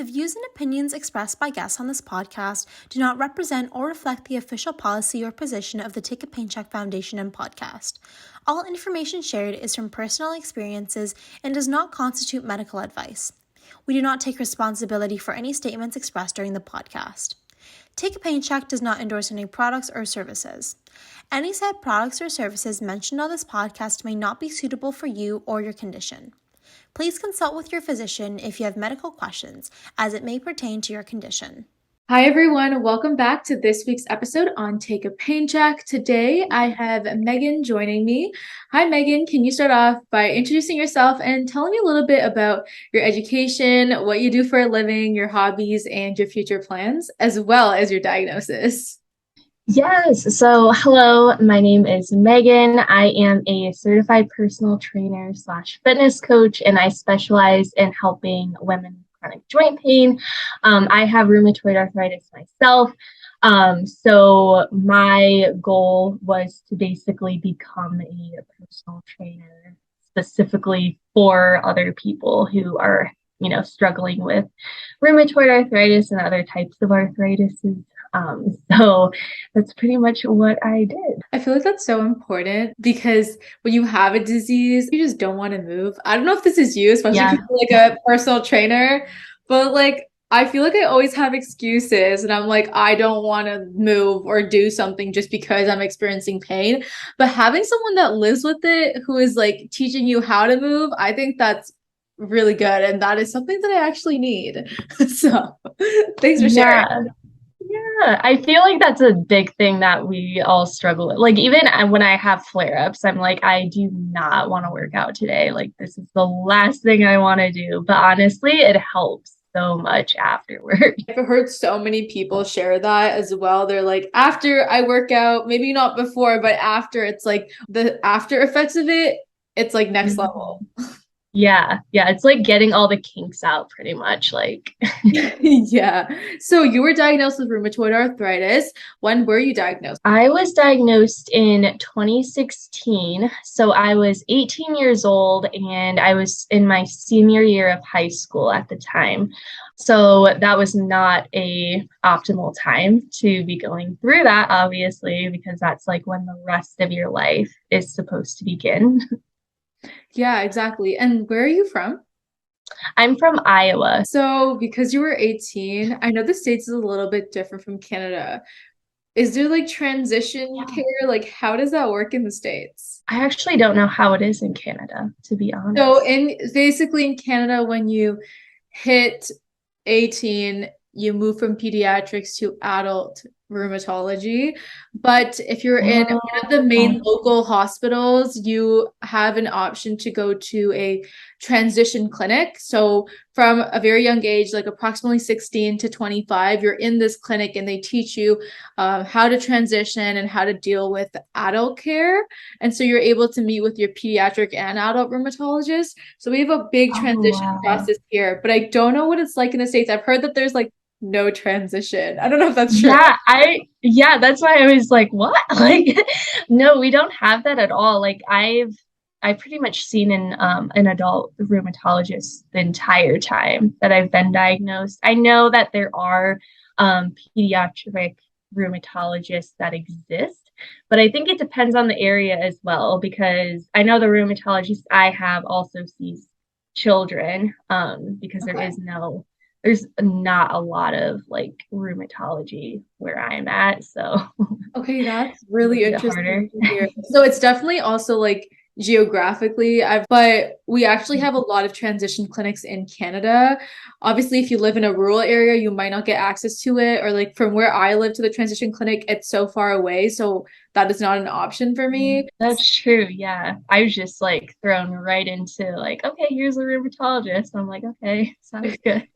The views and opinions expressed by guests on this podcast do not represent or reflect the official policy or position of the Take a Paycheck Foundation and podcast. All information shared is from personal experiences and does not constitute medical advice. We do not take responsibility for any statements expressed during the podcast. Take a Paycheck does not endorse any products or services. Any said products or services mentioned on this podcast may not be suitable for you or your condition. Please consult with your physician if you have medical questions, as it may pertain to your condition. Hi, everyone. Welcome back to this week's episode on Take a Paycheck. Today, I have Megan joining me. Hi, Megan. Can you start off by introducing yourself and telling me a little bit about your education, what you do for a living, your hobbies, and your future plans, as well as your diagnosis? Yes. So, hello, my name is Megan. I am a certified personal trainer / fitness coach, and I specialize in helping women with chronic joint pain. I have rheumatoid arthritis myself. So my goal was to basically become a personal trainer specifically for other people who are, struggling with rheumatoid arthritis and other types of arthritis. So that's pretty much what I did. I feel like that's so important because when you have a disease, you just don't want to move. I don't know if this is you, especially if you're like a personal trainer, but like I feel like I always have excuses and I'm like, I don't want to move or do something just because I'm experiencing pain. But having someone that lives with it who is like teaching you how to move, I think that's really good. And that is something that I actually need. So thanks for sharing. Yeah, I feel like that's a big thing that we all struggle with. Like, even when I have flare-ups, I'm like, I do not want to work out today. Like, this is the last thing I want to do. But honestly, it helps so much afterward. I've heard so many people share that as well. They're like, after I work out, maybe not before, but after, it's like the after effects of it, it's like next level. Yeah, it's like getting all the kinks out pretty much. Like, yeah. So you were diagnosed with rheumatoid arthritis. When were you diagnosed? I was diagnosed in 2016. So I was 18 years old and I was in my senior year of high school at the time. So that was not a optimal time to be going through that, obviously, because that's like when the rest of your life is supposed to begin. Yeah, exactly. And where are you from? I'm from Iowa. So because you were 18, I know the States is a little bit different from Canada. Is there like transition care? Like, how does that work in the States? I actually don't know how it is in Canada, to be honest. So basically in Canada, when you hit 18, you move from pediatrics to adult rheumatology. But if you're in one of the main local hospitals, you have an option to go to a transition clinic. So from a very young age, like approximately 16 to 25, you're in this clinic and they teach you how to transition and how to deal with adult care. And so you're able to meet with your pediatric and adult raumatologist. So we have a big transition process here, but I don't know what it's like in the States. I've heard that there's like no transition. I don't know if that's true. Yeah, that's why I was like, what? Like, no, we don't have that at all. Like I've pretty much seen an adult rheumatologist the entire time that I've been diagnosed. I know that there are pediatric rheumatologists that exist, but I think it depends on the area as well, because I know the rheumatologist I have also sees children, because there's not a lot of like rheumatology where I'm at. So okay, that's really interesting to hear. So it's definitely also like geographically, but we actually have a lot of transition clinics in Canada. Obviously, if you live in a rural area, you might not get access to it, or like from where I live to the transition clinic, it's so far away. So that is not an option for me. That's true. Yeah. I was just like thrown right into like, okay, here's a rheumatologist. I'm like, okay, sounds good.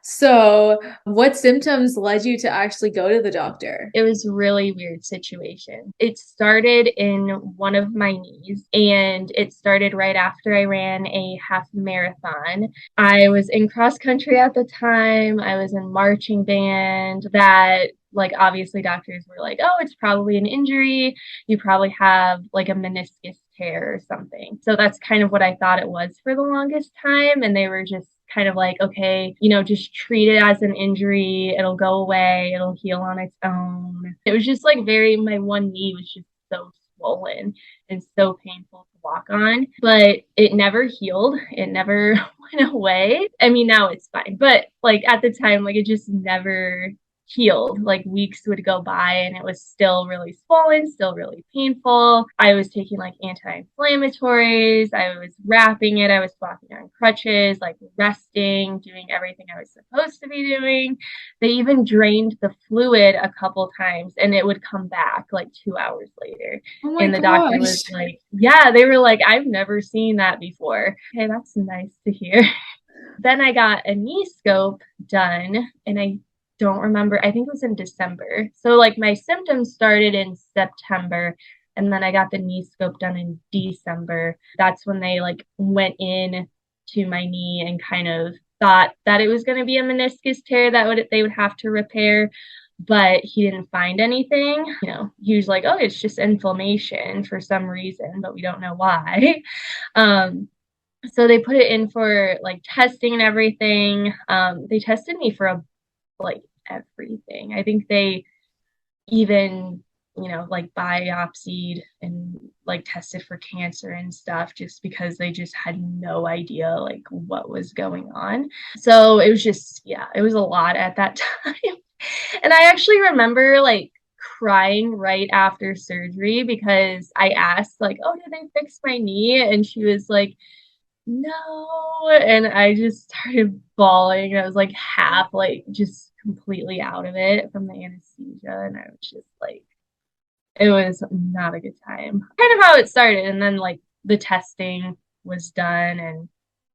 So, what symptoms led you to actually go to the doctor? It was a really weird situation. It started in one of my knees, and it started right after I ran a half marathon. I was in cross country at the time. I was in marching band. That, like, obviously doctors were like, oh, it's probably an injury. You probably have like a meniscus tear or something. So that's kind of what I thought it was for the longest time. And they were just kind of like, okay, just treat it as an injury. It'll go away. It'll heal on its own. It was just like my one knee was just so swollen and so painful to walk on, but it never healed. It never went away. I mean, now it's fine, but like at the time, like it just never healed. Like weeks would go by and it was still really swollen, still really painful. I was taking like anti-inflammatories. I was wrapping it. I was walking on crutches, like resting, doing everything I was supposed to be doing. They even drained the fluid a couple times and it would come back like 2 hours later. Oh my And the doctor was like, yeah, they were like, I've never seen that before. Okay, that's nice to hear. Then I got a knee scope done and I don't remember. I think it was in December. So like my symptoms started in September and then I got the knee scope done in December. That's when they like went in to my knee and kind of thought that it was going to be a meniscus tear that they would have to repair, but he didn't find anything. He was like, oh, it's just inflammation for some reason, but we don't know why. So they put it in for like testing and everything. They tested me for like everything. I think they even, like biopsied and like tested for cancer and stuff just because they just had no idea like what was going on. So it was just, yeah, it was a lot at that time. And I actually remember like crying right after surgery because I asked like, oh, did they fix my knee? And she was like, no. And I just started bawling. I was like half like just completely out of it from the anesthesia. And I was just like, it was not a good time. Kind of how it started. And then like the testing was done and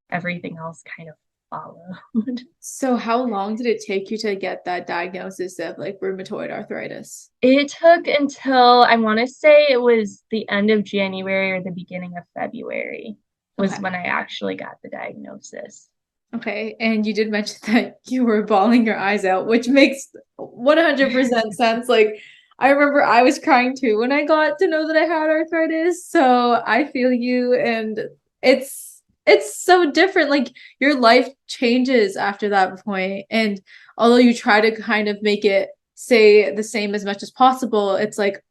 everything else kind of followed. So how long did it take you to get that diagnosis of like rheumatoid arthritis? It took until I want to say it was the end of January or the beginning of February was when I actually got the diagnosis. Okay, and you did mention that you were bawling your eyes out, which makes 100% sense. Like, I remember I was crying too when I got to know that I had arthritis. So I feel you, and it's so different. Like your life changes after that point, and although you try to kind of make it stay the same as much as possible, it's like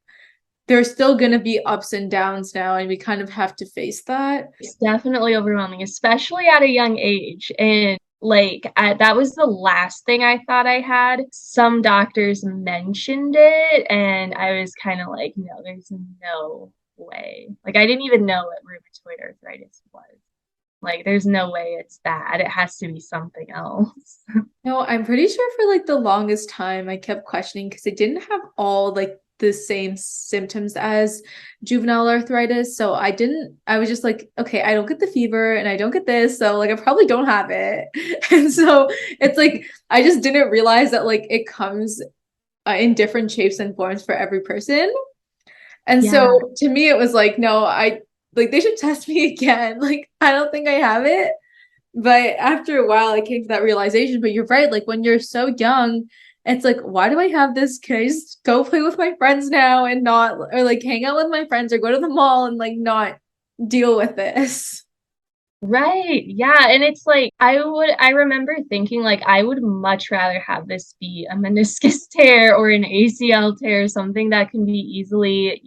there's still going to be ups and downs now, and we kind of have to face that. It's definitely overwhelming, especially at a young age. And like that was the last thing I thought I had. Some doctors mentioned it, and I was kind of like, no, there's no way. Like I didn't even know what rheumatoid arthritis was. Like there's no way it's that. It has to be something else. No, I'm pretty sure for like the longest time I kept questioning because it didn't have all like the same symptoms as juvenile arthritis. So I was just like, okay, I don't get the fever and I don't get this. So like, I probably don't have it. And so it's like, I just didn't realize that like it comes in different shapes and forms for every person. And so to me, it was like, no, they should test me again. Like, I don't think I have it. But after a while, I came to that realization. But you're right. Like when you're so young, it's like, why do I have this? Can I just go play with my friends now and not, or like hang out with my friends or go to the mall and like not deal with this? Right. Yeah. And it's like, I remember thinking like, I would much rather have this be a meniscus tear or an ACL tear, something that can be easily,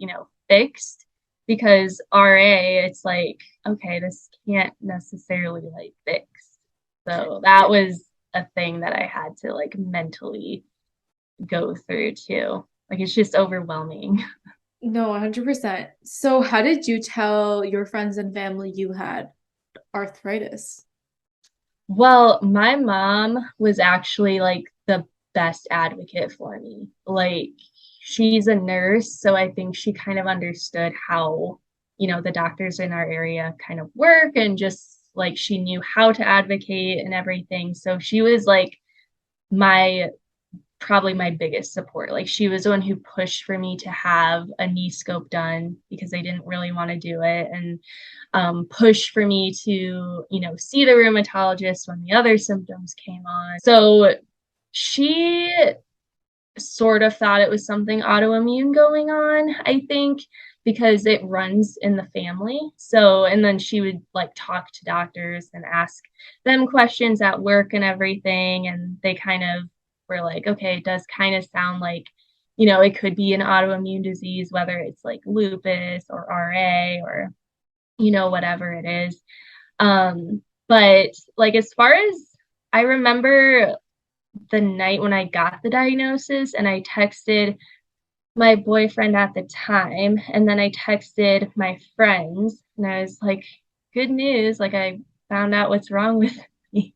fixed, because RA, it's like, okay, this can't necessarily like fix. So that was a thing that I had to like mentally go through too. Like it's just overwhelming. No, 100%. So how did you tell your friends and family you had arthritis? Well, my mom was actually like the best advocate for me. Like she's a nurse, so I think she kind of understood how, the doctors in our area kind of work, and just like she knew how to advocate and everything. So she was like probably my biggest support. Like she was the one who pushed for me to have a knee scope done because they didn't really want to do it, and pushed for me to, see the rheumatologist when the other symptoms came on. So she sort of thought it was something autoimmune going on, I think, because it runs in the family. So, and then she would like talk to doctors and ask them questions at work and everything. And they kind of were like, okay, it does kind of sound like, it could be an autoimmune disease, whether it's like lupus or RA or, whatever it is. But like, as far as I remember the night when I got the diagnosis, and I texted my boyfriend at the time, and then I texted my friends, and I was like, good news, like I found out what's wrong with me.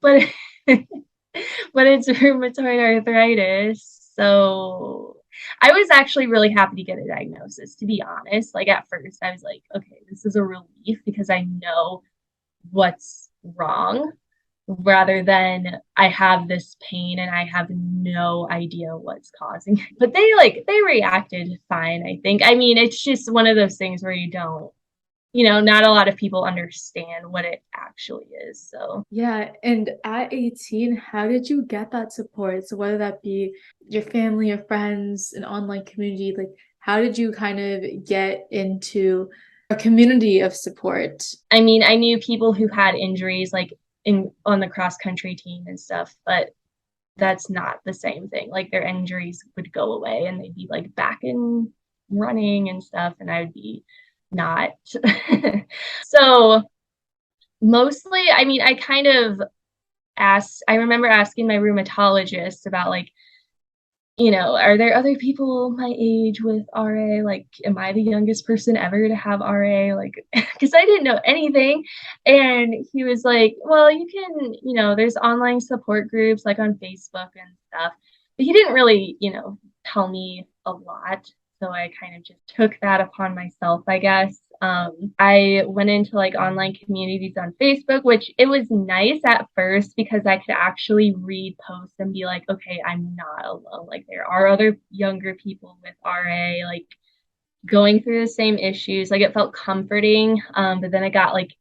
But but it's rheumatoid arthritis. So I was actually really happy to get a diagnosis, to be honest. Like at first I was like, okay, this is a relief because I know what's wrong, rather than I have this pain and I have no idea what's causing it. But they reacted fine, I think. I mean, it's just one of those things where you don't, not a lot of people understand what it actually is. So Yeah, and at 18, how did you get that support? So whether that be your family, your friends, an online community, like how did you kind of get into a community of support? I mean, I knew people who had injuries like on the cross country team and stuff, but that's not the same thing. Like their injuries would go away and they'd be like back in running and stuff, and I would be not. So mostly, I mean, I remember asking my rheumatologist about like, are there other people my age with RA? Like, am I the youngest person ever to have RA? Like, because I didn't know anything. And he was like, well, you can, there's online support groups like on Facebook and stuff. But he didn't really, tell me a lot. So I kind of just took that upon myself, I guess. I went into like online communities on Facebook, which it was nice at first because I could actually read posts and be like, okay, I'm not alone. Like there are other younger people with RA, like going through the same issues. Like it felt comforting. But then I got like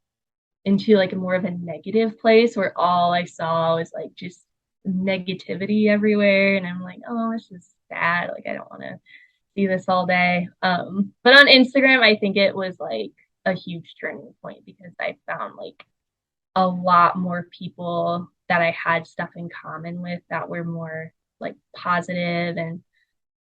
into like a more of a negative place where all I saw was like just negativity everywhere. And I'm like, oh, this is sad. Like I don't want to see this all day. But on Instagram, I think it was like a huge turning point because I found like a lot more people that I had stuff in common with that were more like positive and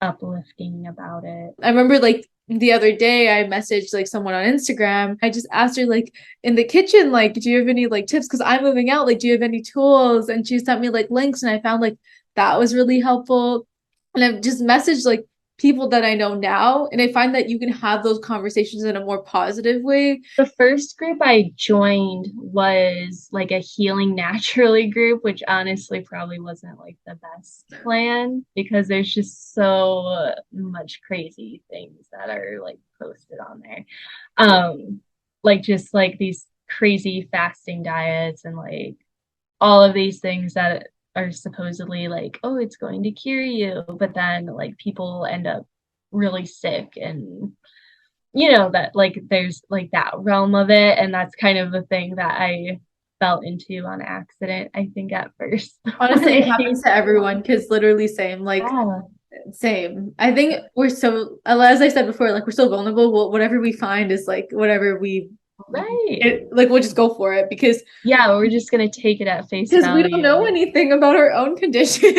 uplifting about it. I remember like the other day I messaged like someone on Instagram. I just asked her like in the kitchen, like, do you have any like tips? Because I'm moving out. Like, do you have any tools? And she sent me like links, and I found like that was really helpful. And I've just messaged like people that I know now, and I find that you can have those conversations in a more positive way. The first group I joined was like a healing naturally group, which honestly probably wasn't like the best plan because there's just so much crazy things that are like posted on there. Like just like these crazy fasting diets and like all of these things that are supposedly like, oh, it's going to cure you, but then like people end up really sick, and that like there's like that realm of it, and that's kind of the thing that I fell into on accident, I think, at first. Honestly, it happens to everyone because literally same, like Yeah. same. I think we're so, as I said before, like we're so vulnerable. Whatever we find is like whatever we Right. like we'll just go for it because Yeah, we're just gonna take it at face we value. don't know anything about our own condition.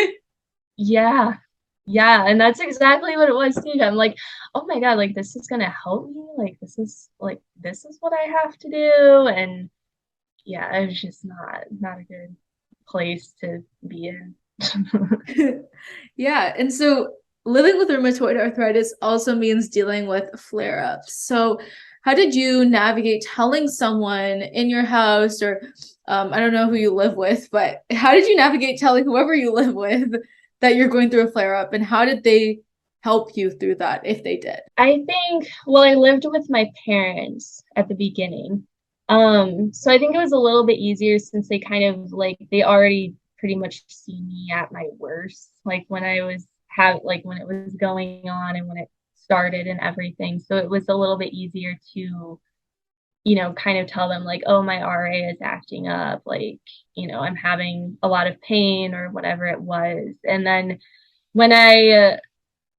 Yeah. Yeah, and that's exactly what it was too. I'm like, oh my God, like this is gonna help me. This is what I have to do. And yeah, it was just not a good place to be in. Yeah, and so living with rheumatoid arthritis also means dealing with flare-ups. So how did you navigate telling someone in your house or I don't know who you live with, but how did you navigate telling whoever you live with that you're going through a flare-up, and how did they help you through that if they did? I think, well, I lived with my parents at the beginning. So I think it was a little bit easier since they kind of like they already pretty much see me at my worst, like when when it was going on and when it started and everything. So it was a little bit easier to, kind of tell them like, oh, my RA is acting up, like, I'm having a lot of pain or whatever it was. And then when I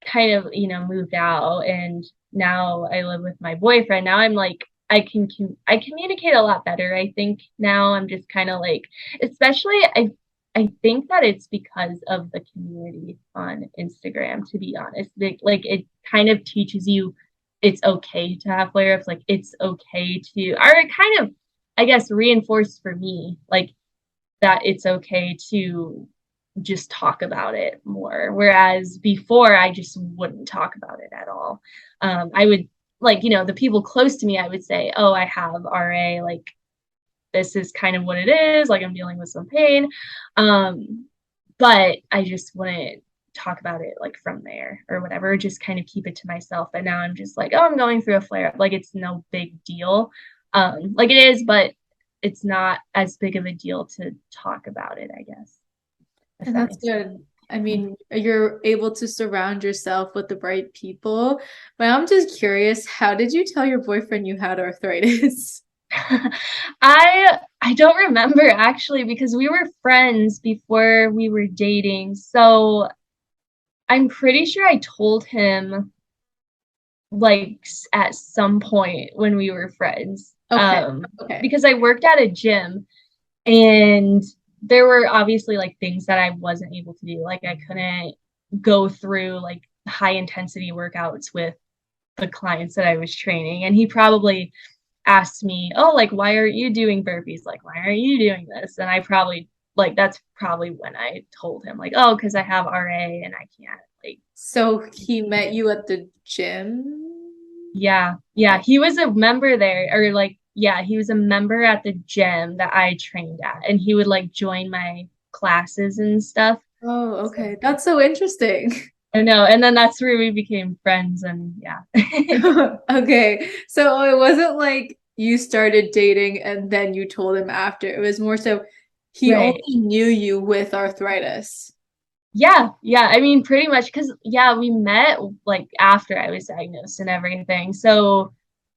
kind of, moved out and now I live with my boyfriend. Now I'm like, I communicate a lot better. I think now I'm just kind of like, especially I think that it's because of the community on Instagram, to be honest. Like it kind of teaches you it's okay to have flare-ups, like it's okay to, or it kind of, I guess, reinforced for me, like that it's okay to just talk about it more. Whereas before, I just wouldn't talk about it at all. I would, like, the people close to me, I would say, oh, I have RA, like, this is kind of what it is. Like, I'm dealing with some pain. But I just wouldn't talk about it like from there or whatever, just kind of keep it to myself. And now I'm just like, oh, I'm going through a flare up. Like, it's no big deal. Like it is, but it's not as big of a deal to talk about it, I guess. And that's good. I mean, you're able to surround yourself with the right people. But I'm just curious, how did you tell your boyfriend you had arthritis? I don't remember actually because we were friends before we were dating. So I'm pretty sure I told him like at some point when we were friends. Okay. Okay. Because I worked at a gym and there were obviously like things that I wasn't able to do. Like I couldn't go through like high intensity workouts with the clients that I was training. And he probably asked me, oh, like, why aren't you doing burpees? Like, why aren't you doing this? And I probably, like, that's probably when I told him, like, oh, because I have RA and I can't, like. So he met you at the gym? Yeah. Yeah. He was a member there, or like, yeah, he was a member at the gym that I trained at. And he would like join my classes and stuff. Oh, okay. That's so interesting. I know. And then that's where we became friends. And yeah. Okay. So it wasn't like you started dating and then you told him after. It was more so he Right. only knew you with arthritis. Yeah, yeah. I mean, pretty much because, yeah, we met like after I was diagnosed and everything. So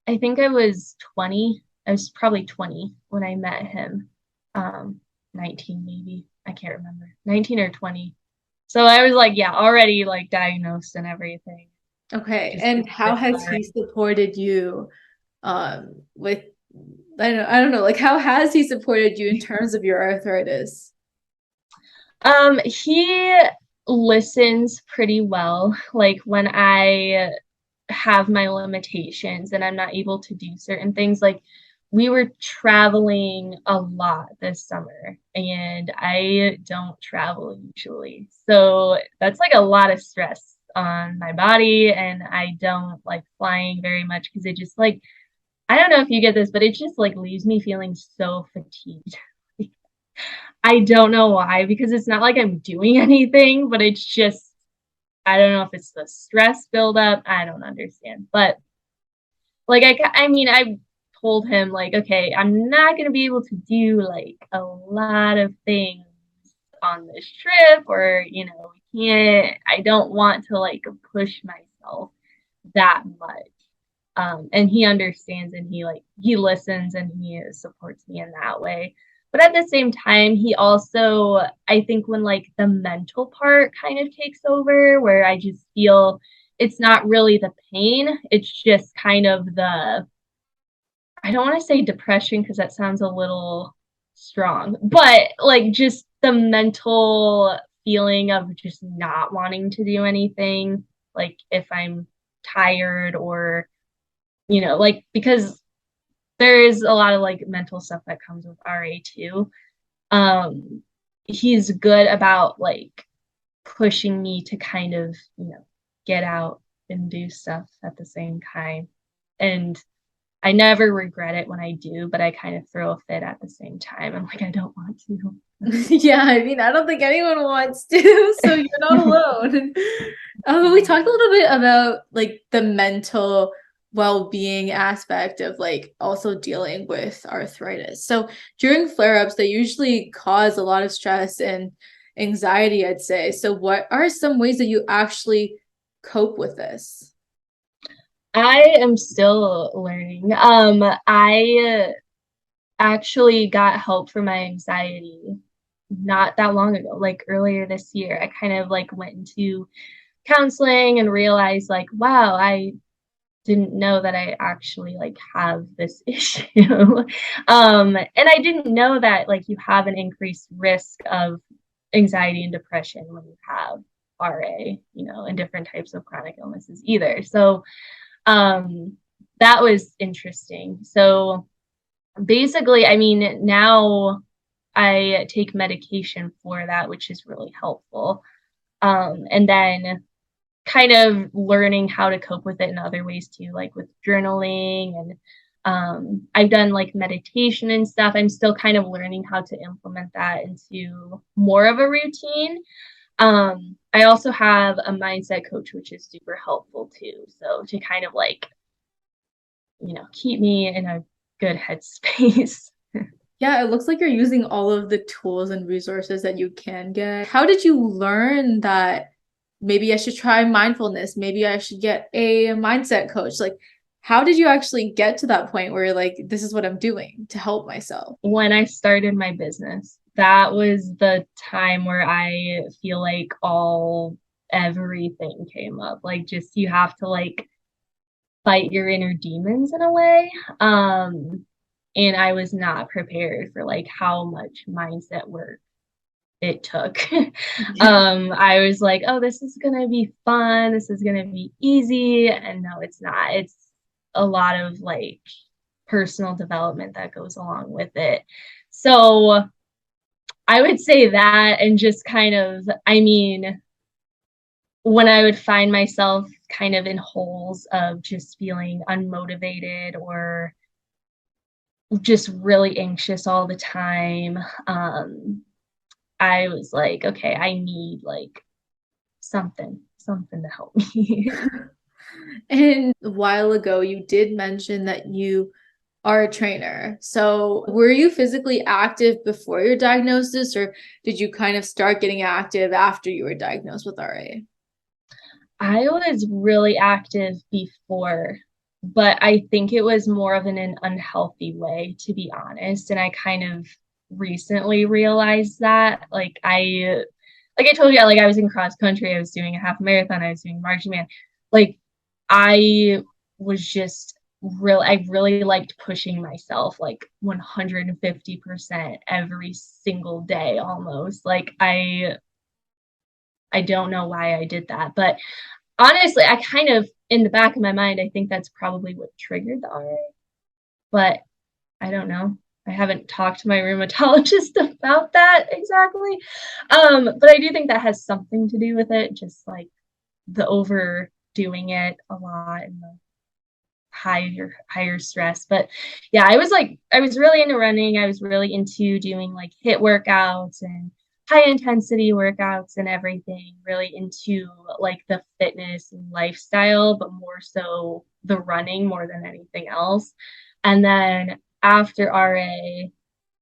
I think I was 20. I was probably 20 when I met him. 19 maybe. I can't remember. 19 or 20. So I was like, yeah, already like diagnosed and everything. Okay. Just And how has he supported you with I don't know, like how has he supported you in terms of your arthritis? He listens pretty well. Like when I have my limitations and I'm not able to do certain things, like we were traveling a lot this summer and I don't travel usually. So that's like a lot of stress on my body and I don't like flying very much because it just like I don't know if you get this, but it just like leaves me feeling so fatigued. I don't know why, because it's not like I'm doing anything, but it's just, I don't know if it's the stress buildup. I don't understand. But like, I mean, I told him, like, okay, I'm not going to be able to do like a lot of things on this trip, or, we can't, I don't want to like push myself that much. And he understands and he listens and he supports me in that way. But at the same time, he also, I think when like the mental part kind of takes over, where I just feel it's not really the pain, it's just kind of the, I don't want to say depression because that sounds a little strong, but like just the mental feeling of just not wanting to do anything, like if I'm tired or like because there is a lot of like mental stuff that comes with RA too. Um, he's good about like pushing me to kind of, get out and do stuff at the same time. And I never regret it when I do, but I kind of throw a fit at the same time. I'm like, I don't want to. Yeah, I mean, I don't think anyone wants to, so you're not alone. We talked a little bit about like the mental well-being aspect of like also dealing with arthritis. So during flare-ups, they usually cause a lot of stress and anxiety, I'd say. So what are some ways that you actually cope with this? I am still learning. I actually got help for my anxiety not that long ago, like earlier this year. I kind of like went into counseling and realized like, wow, didn't know that I actually like have this issue. And I didn't know that like you have an increased risk of anxiety and depression when you have RA, and different types of chronic illnesses either. So um, that was interesting. So basically, I mean, now I take medication for that, which is really helpful. And then kind of learning how to cope with it in other ways too, like with journaling and I've done like meditation and stuff. I'm still kind of learning how to implement that into more of a routine. I also have a mindset coach, which is super helpful too. So to kind of like, keep me in a good headspace. Yeah, it looks like you're using all of the tools and resources that you can get. How did you learn that maybe I should try mindfulness? Maybe I should get a mindset coach? Like, how did you actually get to that point where you're like, this is what I'm doing to help myself? When I started my business, that was the time where I feel like everything came up. Like, just you have to like fight your inner demons in a way. And I was not prepared for like how much mindset work it took. I was like, oh, this is gonna be fun, this is gonna be easy, and no, it's not. It's a lot of like personal development that goes along with it. So I would say that, and just kind of, I mean, when I would find myself kind of in holes of just feeling unmotivated or just really anxious all the time, I was like, okay, I need like something to help me. And a while ago, you did mention that you are a trainer. So, were you physically active before your diagnosis, or did you kind of start getting active after you were diagnosed with RA? I was really active before, but I think it was more of an unhealthy way, to be honest. And I kind of recently realized that. Like I told you, like I was in cross country, I was doing a half marathon, I was doing marching band. Like I was just I really liked pushing myself like 150% every single day almost. Like I don't know why I did that, but honestly, I kind of in the back of my mind, I think that's probably what triggered the RA, but I don't know. I haven't talked to my rheumatologist about that exactly. But I do think that has something to do with it, just like the overdoing it a lot and the higher stress. But yeah, I was really into running. I was really into doing like HIIT workouts and high intensity workouts and everything, really into like the fitness and lifestyle, but more so the running more than anything else. And then after RA,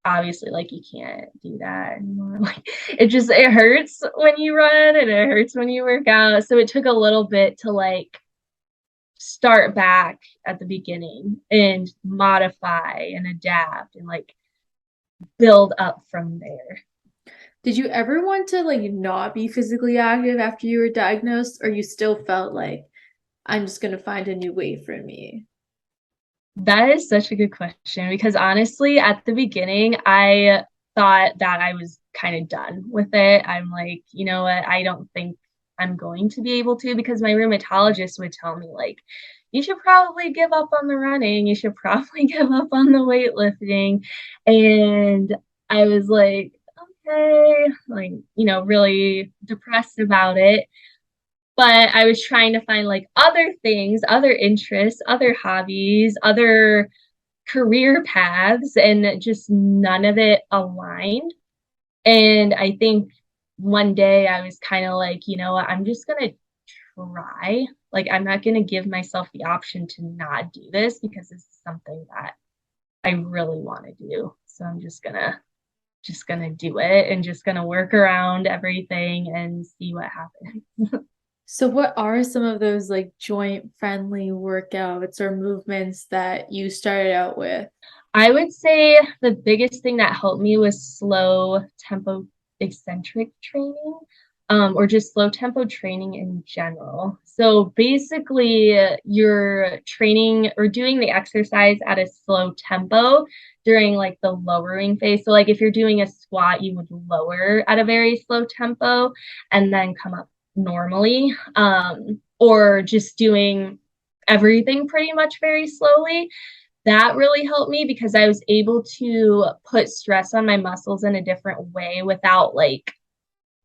obviously like you can't do that anymore. Like it hurts when you run and it hurts when you work out. So it took a little bit to like start back at the beginning and modify and adapt and like build up from there. Did you ever want to like not be physically active after you were diagnosed, or you still felt like I'm just gonna find a new way for me? That is such a good question because honestly, at the beginning, I thought that I was kind of done with it. I'm like, you know what? I don't think I'm going to be able to because my rheumatologist would tell me, like, you should probably give up on the running. You should probably give up on the weightlifting. And I was like, okay, like, really depressed about it, but I was trying to find like other things, other interests, other hobbies, other career paths, and just none of it aligned. And I think one day I was kind of like, you know what, I'm just going to try. Like, I'm not going to give myself the option to not do this because this is something that I really want to do. So I'm just gonna do it and just gonna work around everything and see what happens. So, what are some of those like joint friendly workouts or movements that you started out with? I would say the biggest thing that helped me was slow tempo eccentric training. or just slow tempo training in general. So basically, you're training or doing the exercise at a slow tempo during like the lowering phase. So like if you're doing a squat, you would lower at a very slow tempo and then come up normally, or just doing everything pretty much very slowly. That really helped me because I was able to put stress on my muscles in a different way without like,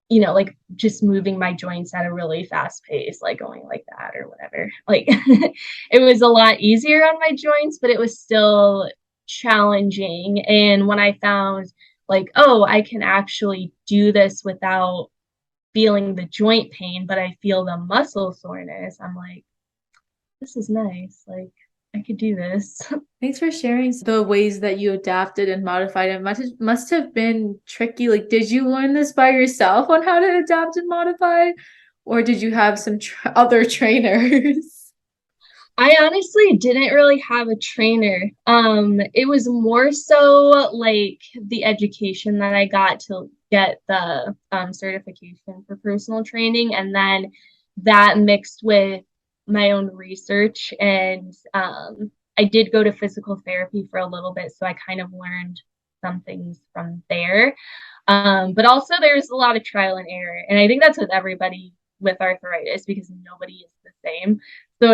like just moving my joints at a really fast pace, like going like that or whatever. Like it was a lot easier on my joints, but it was still challenging. And when I found like, oh, I can actually do this without feeling the joint pain, but I feel the muscle soreness, I'm like, this is nice. Like I could do this. Thanks for sharing the ways that you adapted and modified. It must have been tricky. Like, did you learn this by yourself on how to adapt and modify, or did you have some other trainers? I honestly didn't really have a trainer. It was more so like the education that I got to get the certification for personal training, and then that mixed with my own research. And I did go to physical therapy for a little bit, so I kind of learned some things from there. But also, there's a lot of trial and error, and I think that's with everybody with arthritis because nobody is the same. So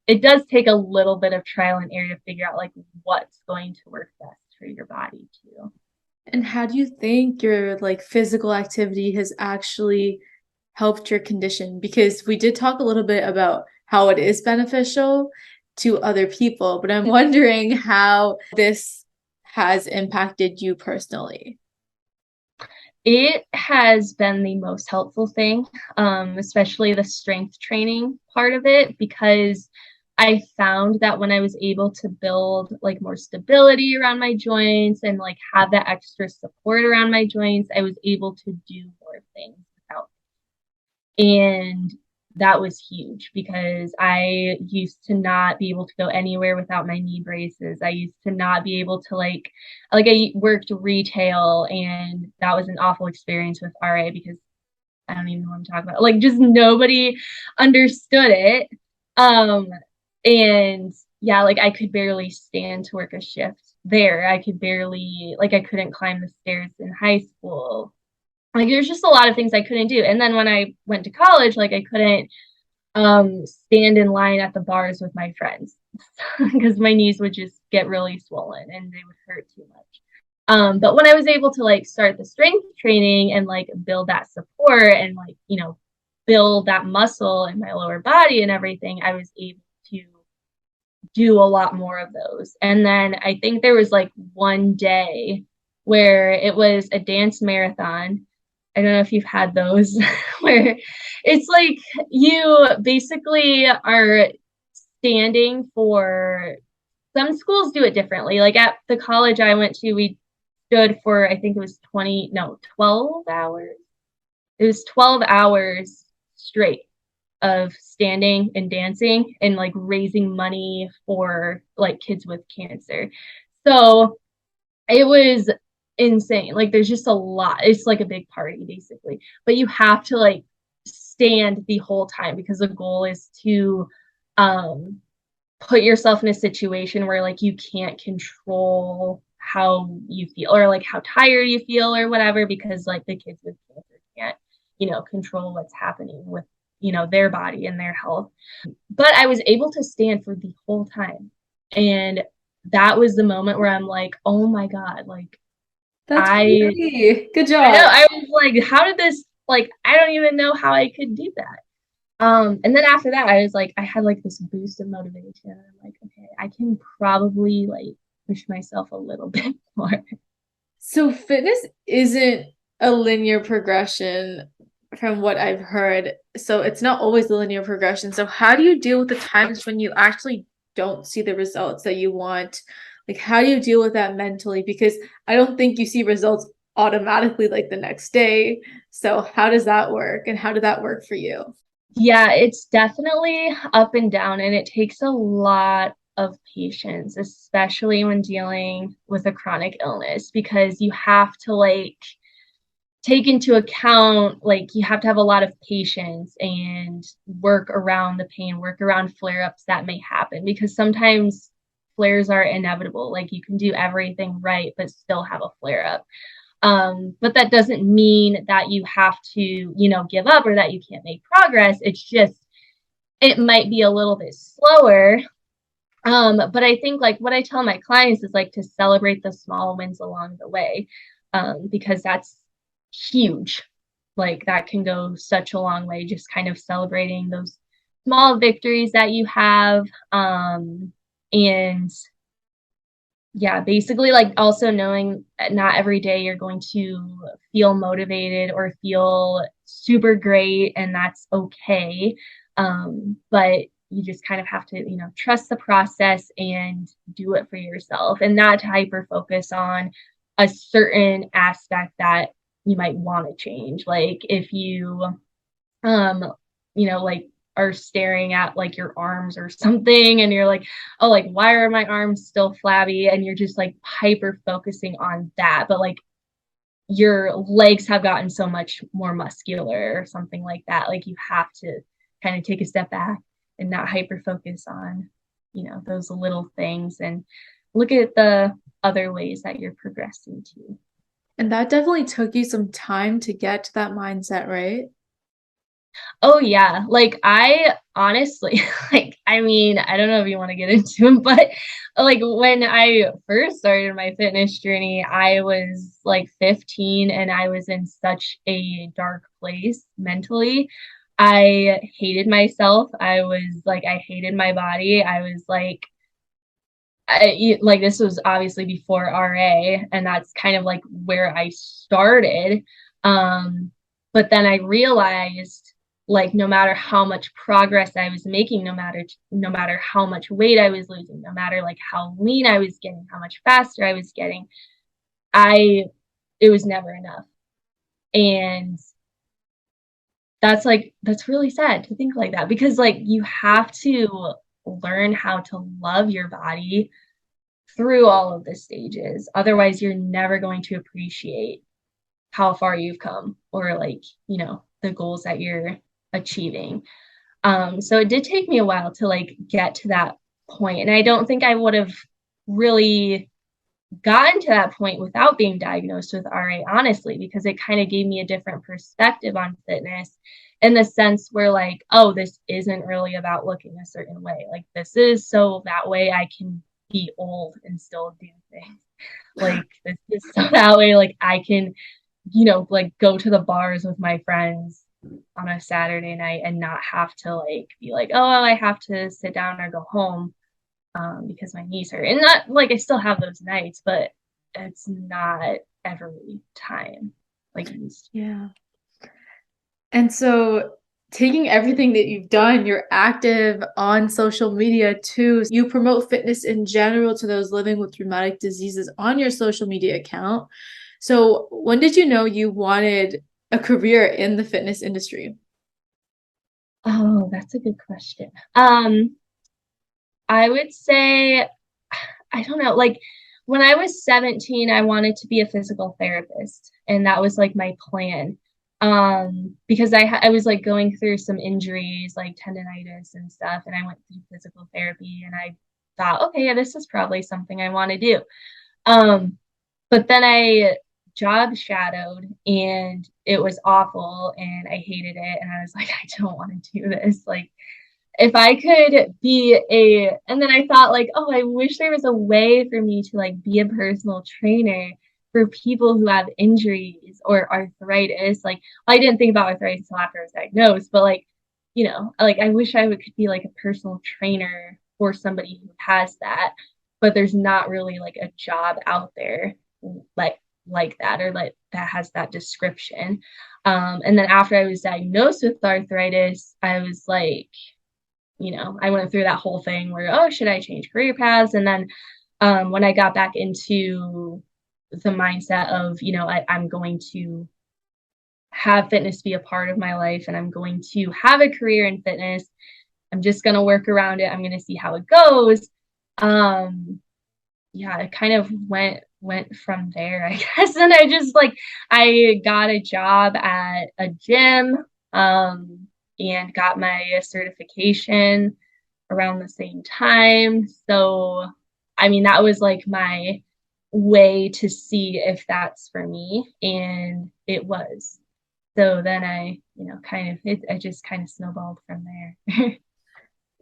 it does take a little bit of trial and error to figure out like what's going to work best for your body too. And how do you think your like physical activity has actually helped your condition? Because we did talk a little bit about how it is beneficial to other people, but I'm wondering how this has impacted you personally. It has been the most helpful thing, especially the strength training part of it, because I found that when I was able to build like more stability around my joints and like have that extra support around my joints, I was able to do more things without. And that was huge because I used to not be able to go anywhere without my knee braces. I used to not be able to like I worked retail and that was an awful experience with RA because I don't even know what I'm talking about. Like just nobody understood it. And yeah, like I could barely stand to work a shift there. I could barely like I couldn't climb the stairs in high school. Like there's just a lot of things I couldn't do. And then when I went to college, like I couldn't stand in line at the bars with my friends because my knees would just get really swollen and they would hurt too much. But when I was able to like start the strength training and like build that support and like, build that muscle in my lower body and everything, I was able to do a lot more of those. And then I think there was like one day where it was a dance marathon. I don't know if you've had those where it's like you basically are standing for some schools do it differently. Like at the college I went to, we stood for I think it was 12 hours. It was 12 hours straight of standing and dancing and like raising money for like kids with cancer. So it was insane. Like there's just a lot. It's like a big party basically. But you have to like stand the whole time because the goal is to put yourself in a situation where like you can't control how you feel or like how tired you feel or whatever because like the kids with cancer can't control what's happening with their body and their health. But I was able to stand for the whole time, and that was the moment where I'm like, oh my god, like That's pretty good job. I know, I was like, how did this, like I don't even know how I could do that. And then after that I was like, I had like this boost of motivation. I'm like, okay, I can probably like push myself a little bit more. So fitness isn't a linear progression from what I've heard. So it's not always a linear progression. So how do you deal with the times when you actually don't see the results that you want? Like, how do you deal with that mentally? Because I don't think you see results automatically like the next day. So how does that work? And how did that work for you? Yeah, it's definitely up and down, and it takes a lot of patience, especially when dealing with a chronic illness, because you have to like take into account, like, you have to have a lot of patience and work around the pain, work around flare-ups that may happen, because sometimes flares are inevitable. Like, you can do everything right but still have a flare-up. But that doesn't mean that you have to, you know, give up or that you can't make progress. It's just, it might be a little bit slower. But I think, like, what I tell my clients is, like, to celebrate the small wins along the way, because that's huge. Like, that can go such a long way, just kind of celebrating those small victories that you have. And yeah, basically, like, also knowing that not every day you're going to feel motivated or feel super great, and that's okay. But you just kind of have to, you know, trust the process and do it for yourself, and not to hyper focus on a certain aspect that you might want to change. Like, if you, you know, like, are staring at, like, your arms or something, and you're like, oh, like, why are my arms still flabby? And you're just, like, hyper focusing on that, but, like, your legs have gotten so much more muscular or something like that. Like, you have to kind of take a step back and not hyper focus on, you know, those little things, and look at the other ways that you're progressing too. And that definitely took you some time to get to that mindset, right? Oh yeah, like, I honestly, like, I mean, I don't know if you want to get into it, but, like, when I first started my fitness journey, I was like 15 and I was in such a dark place mentally. I hated myself. I was like, I hated my body. I was like, like, this was obviously before RA, and that's kind of like where I started. But then I realized, like, no matter how much progress I was making, no matter how much weight I was losing, no matter, like, how lean I was getting, how much faster I was getting, I it was never enough. And that's really sad to think like that, because, like, you have to learn how to love your body through all of the stages. Otherwise, you're never going to appreciate how far you've come, or, like, you know, the goals that you're achieving. So it did take me a while to, like, get to that point. And I don't think I would have really gotten to that point without being diagnosed with RA, honestly, because it kind of gave me a different perspective on fitness, in the sense where, like, oh, this isn't really about looking a certain way. Like, this is so that way I can be old and still do things. Like, this is so that way, like, I can, you know, like, go to the bars with my friends on a Saturday night and not have to, like, be like, oh, I have to sit down or go home, because my knees hurt. And not like, I still have those nights, but it's not every time like it used to. Yeah. And so, taking everything that you've done, you're active on social media too. You promote fitness in general to those living with rheumatic diseases on your social media account. So, when did you know you wanted a career in the fitness industry? Oh, that's a good question. I would say, I don't know, like, when I was 17, I wanted to be a physical therapist, and that was, like, my plan. Because I was, like, going through some injuries, like tendonitis and stuff, and I went through physical therapy, and I thought, okay, yeah, this is probably something I want to do. Um, but then I job shadowed, and it was awful, and I hated it, and I was like, I don't want to do this. Like, if I could be and then I thought, like, oh, I wish there was a way for me to, like, be a personal trainer for people who have injuries or arthritis. Like, I didn't think about arthritis until after I was diagnosed, but, like, you know, like, I wish could be, like, a personal trainer for somebody who has that, but there's not really, like, a job out there like that, or like that has that description. And then after I was diagnosed with arthritis, I was like, you know, I went through that whole thing where, oh, should I change career paths? And then when I got back into the mindset of, you know, I'm going to have fitness be a part of my life, and I'm going to have a career in fitness. I'm just going to work around it. I'm going to see how it goes. Yeah, it kind of went went from there, I guess. And I got a job at a gym, and got my certification around the same time. So, I mean, that was like my way to see if that's for me. And it was. So then I just kind of snowballed from there.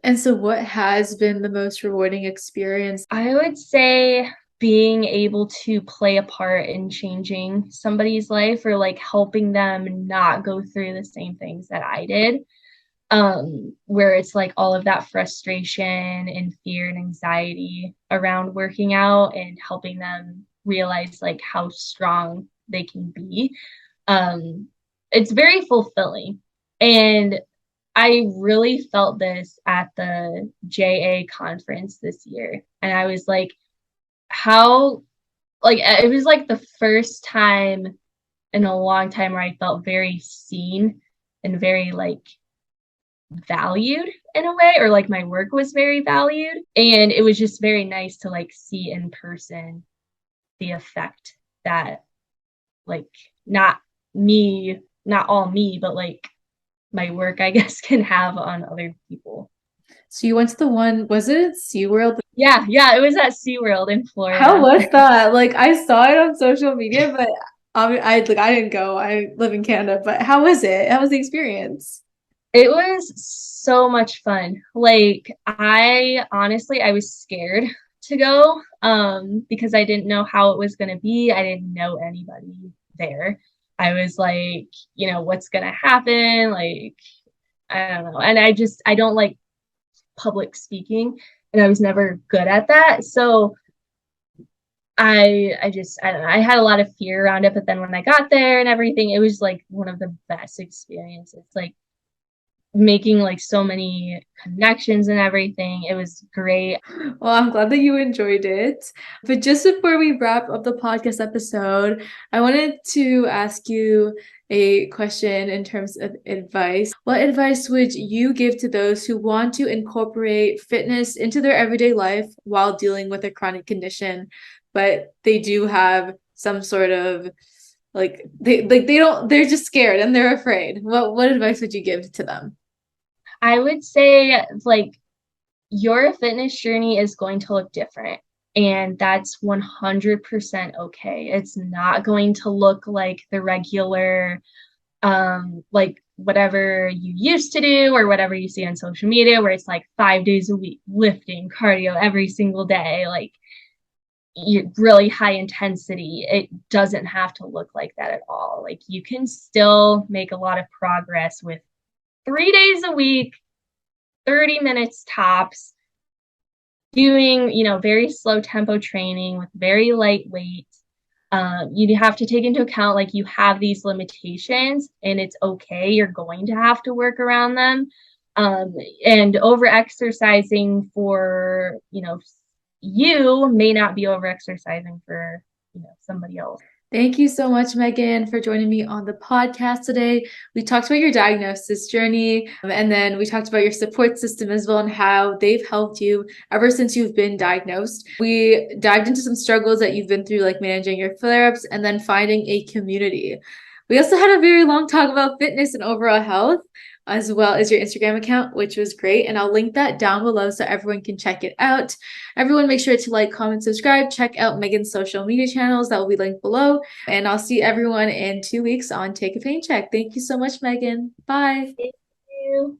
And so what has been the most rewarding experience? I would say being able to play a part in changing somebody's life or like helping them not go through the same things that I did. Where it's like all of that frustration and fear and anxiety around working out and helping them realize like how strong they can be. It's very fulfilling. And I really felt this at the JA conference this year. And I was like, how, like, it was like the first time in a long time where I felt very seen and very like valued in a way, or like my work was very valued. And it was just very nice to like see in person the effect that like not me, not all me, but like my work, I guess, can have on other people. So you went to the one, was it at SeaWorld? Yeah, it was at SeaWorld in Florida. How was that? Like I saw it on social media, but I didn't go. I live in Canada, but how was it? How was the experience? It was so much fun. Like I was scared to go because I didn't know how it was going to be. I didn't know anybody there. I was like, what's going to happen? Like I don't know. And I don't like public speaking, and I was never good at that. So I don't know. I had a lot of fear around it, but then when I got there and everything, it was like one of the best experiences. Like making like so many connections and everything. It was great. Well, I'm glad that you enjoyed it. But just before we wrap up the podcast episode, I wanted to ask you a question in terms of advice. What advice would you give to those who want to incorporate fitness into their everyday life while dealing with a chronic condition, but they do have some sort of they're just scared and they're afraid? What advice would you give to them? I would say like your fitness journey is going to look different, and that's 100% okay. It's not going to look like the regular like whatever you used to do or whatever you see on social media where it's like 5 days a week lifting cardio every single day, like you're really high intensity. It doesn't have to look like that at all. Like you can still make a lot of progress with 3 days a week, 30 minutes tops, doing, very slow tempo training with very light weight. You have to take into account like you have these limitations and it's okay. You're going to have to work around them. And over exercising for, you may not be over exercising for, somebody else. Thank you so much, Megan, for joining me on the podcast today. We talked about your diagnosis journey, and then we talked about your support system as well and how they've helped you ever since you've been diagnosed. We dived into some struggles that you've been through, like managing your flare-ups and then finding a community. We also had a very long talk about fitness and overall health, as well as your Instagram account, which was great. And I'll link that down below so everyone can check it out. Everyone make sure to like, comment, subscribe, check out Megan's social media channels. That will be linked below. And I'll see everyone in 2 weeks on Take a Pain Check. Thank you so much, Megan. Bye. Thank you.